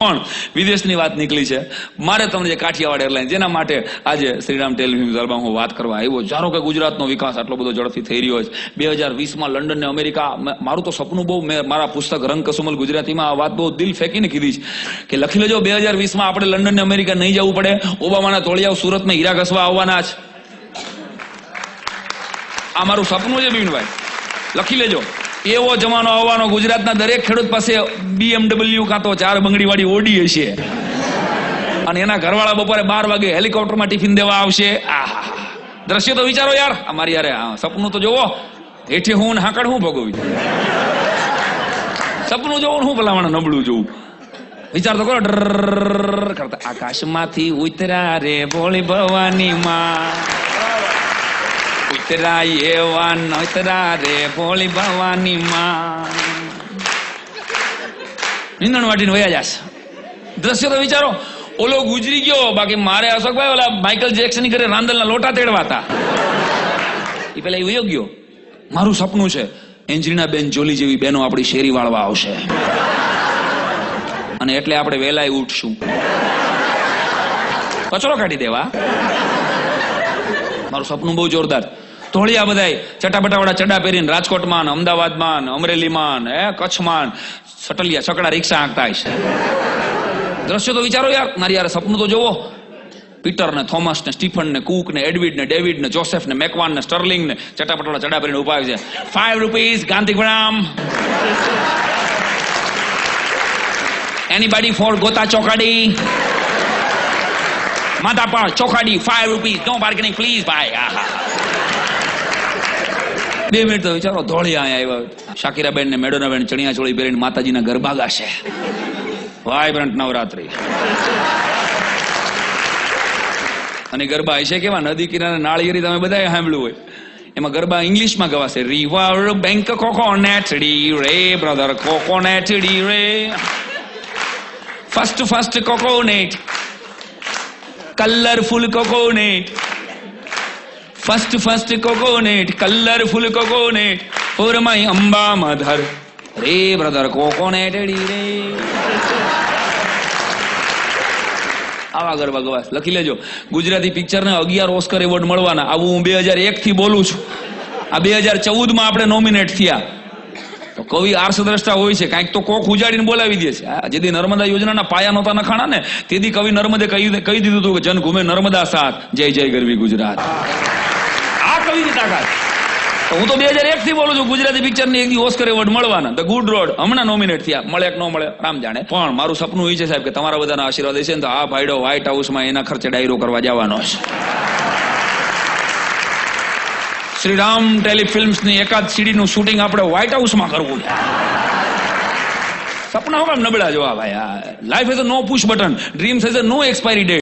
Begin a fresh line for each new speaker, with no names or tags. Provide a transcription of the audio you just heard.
પણ વિદેશની વાત નીકળી છે. મારે તમને જે કાઠિયાવાડ એરલાઇન જેના માટે આજે શ્રીરામ ટેલિફિલ્મ્સ હૉલમાં હું વાત કરવા આવ્યો. ધારો કે ગુજરાતનો વિકાસ આટલો બધો ઝડપથી થઈ રહ્યો છે. 2020માં લંડન ને અમેરિકા, મારું તો સપનું બહુ, મેં મારા પુસ્તક રંગ કસુમલ ગુજરાતીમાં આ વાત બહુ દિલ ફેંકીને કીધી છે કે લખી લેજો 2020માં આપણે લંડન ને અમેરિકા નહીં જવું પડે. ઓબામાના તોળિયાઓ સુરતમાં હીરા ઘસવા આવવાના છે. આ મારું સપનું છે બિનભાઈ, લખી લેજો. એવો જમાનો આવવાનો, ગુજરાતના દરેક ખેડૂત પાસે BMW કાં તો 4 બંગડી વાળી ઓડી હશે અને એના ઘરવાળા બપોરે 12 વાગે હેલિકોપ્ટરમાં ટિફિન દેવા આવશે. આહા, દ્રશ્ય તો વિચારો યાર. અમારી યારે સપનું તો જોવો. હેઠે હું ને હાકડ હું ભોગવી, સપનું જોવું હું ભલામણ નબળું જોવું. વિચાર તો કરો. ડર કરતા આકાશમાંથી ઉતરા રે ભોળી ભવાની માં, ઉતરા એવા નતરા રે ભોળી ભવાની માં. નીંદણ વાટીને વયા જશે. દ્રશ્ય તો વિચારો. ઓલો ગુજરી ગયો, બાકી મારે અશોકભાઈ ઓલા માઇકલ જેક્સન ની ઘરે રાંદલના લોટા તેડવા હતા. એ પેલા એ વયો ગયો. મારું સપનું છે એન્જલિના બેન જોલી જેવી બહેનો આપણી શેરી વાળવા આવશે અને એટલે આપણે વહેલાય ઉઠશું, કચરો કાઢી દેવા. મારું સપનું બહુ જોરદાર. તોળિયા બધાય ચટાપટાવાળા ચડા પહેરીને રાજકોટમાં, અમદાવાદમાં, અમરેલીમાં, કચ્છમાં સટલિયા છકડા રિક્ષા હાંકતા હશે. દ્રશ્યો તો વિચારો યાર. મારી યાર સપનું તો જોવો. પીટર ને, થોમસ ને, સ્ટીફન ને, કુક ને, એડવિડ ને, ડેવિડ ને, જોસેફ ને, મેકવાન ને, સ્ટર્લિંગ ને ચટાપટાવાળા ચડા પહેરીને ઉભા છે. 5 રૂપીસ ગાંધીગ્રામ. Anybody for ગોતા ચોકાડી? માતા પર ચોકાડી 5 રૂપીસ. નો બાર્ગેનિંગ પ્લીઝ ભાઈ. 2 મિનિટ તો વિચારો. ધોળિયા અહીંયા આવ્યા. શાકીરાબેન ને મેડોનાબેન ચણિયા ચોળી પહેરીને માતાજીના ગરબા ગાશે. વાઇબ્રન્ટ નવરાત્રી. અને ગરબા હશે કેવા? નદી કિનારે નાળિયેરી તમે બધાએ સાંભળ્યું હોય. એમાં ગરબા ઇંગ્લિશમાં ગવાશે. રિવર બેંક કોકોનેટ ડી રે બ્રધર કોકોનેટ ડી રે. First coconut, colourful coconut. First coconut, colourful coconut. For my Amba mother રે બ્રધર કોકોનેટ ડી રે. આવા ગરબા ગવાસ. લખી લેજો. ગુજરાતી પિક્ચરને 11 ઓસ્કર એવોર્ડ મળવાના. આવું હું 2001 થી બોલું છું. આ 2014માં આપણે નોમિનેટ થયા. તો કવિ આર્ષદ્રષ્ટા હોય છે, કાંઈક તો કોક ઉજાડીને બોલાવી દે છે. જેથી નર્મદા યોજનાના પાયા નહોતા નખાણા ને, તેથી કવિ નર્મદે કહી દીધું હતું કે જન ઘૂમે નર્મદા સાથ, જય જય ગરવી ગુજરાત. આ કવિની તાકાત. હું તો 2001 થી બોલું છું. ગુજરાતી પિક્ચરને એક દી ઓસ્કર એવોર્ડ મળવાના. ધ ગુડ રોડ હમણાં નોમિનેટ થયા. મળે કે ન મળે રામ જાણે. પણ મારું સપનું એ છે સાહેબ કે તમારા બધાના આશીર્વાદ છે ને તો આ ભાઈડો વ્હાઇટ હાઉસમાં એના ખર્ચે ડાયરો કરવા જવાનો છે. શ્રીરામ ટેલિફિલ્મ્સની એકાદ સીડીનું શૂટિંગ આપણે વ્હાઇટ હાઉસમાં કરવું છે. સપના હું કામ નબળા જોવા ભાઈ. Life is a no push button. Dreams is a no expiry date.